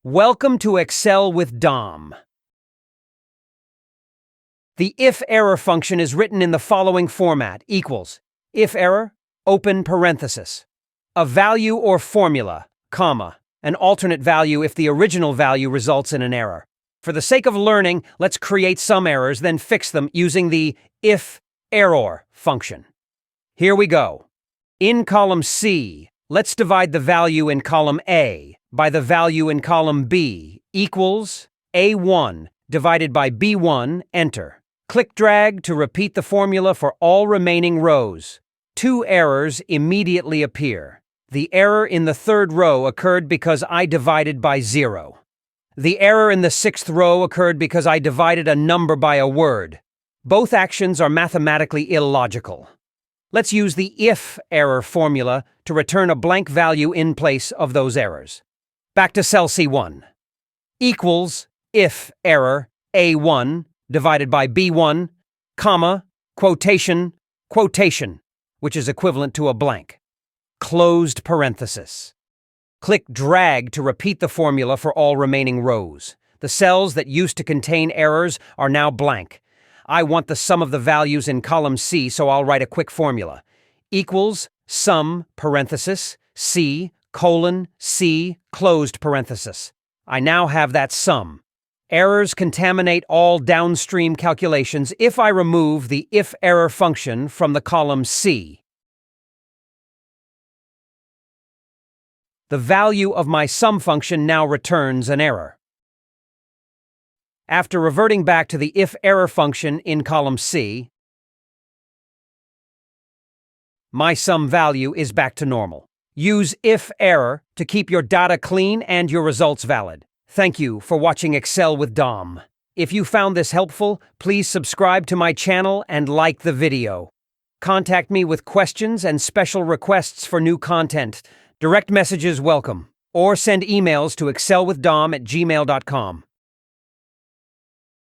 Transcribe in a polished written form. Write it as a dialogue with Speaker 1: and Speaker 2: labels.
Speaker 1: Welcome to Excel with Dom. The IFERROR function is written in the following format: equals, IFERROR, open parenthesis, a value or formula, comma, an alternate value if the original value results in an error. For the sake of learning, let's create some errors, then fix them using the IFERROR function. Here we go. In column C, let's divide the value in column A by the value in column B, equals A1 divided by B1, enter. Click drag to repeat the formula for all remaining rows. Two errors immediately appear. The error in the third row occurred because I divided by 0. The error in the sixth row occurred because I divided a number by a word. Both actions are mathematically illogical. Let's use the IFERROR formula to return a blank value in place of those errors. Back to cell C1. Equals IFERROR A1 divided by B1, comma, quotation, quotation, which is equivalent to a blank. Closed parenthesis. Click drag to repeat the formula for all remaining rows. The cells that used to contain errors are now blank. I want the sum of the values in column C, so I'll write a quick formula. Equals sum, parenthesis, C, colon, C, closed parenthesis. I now have that sum. Errors contaminate all downstream calculations if I remove the IFERROR function from the column C. The value of my sum function now returns an error. After reverting back to the IFERROR function in column C, my sum value is back to normal. Use IFERROR to keep your data clean and your results valid. Thank you for watching Excel with Dom. If you found this helpful, please subscribe to my channel and like the video. Contact me with questions and special requests for new content. Direct messages welcome, or send emails to excelwithdom@gmail.com.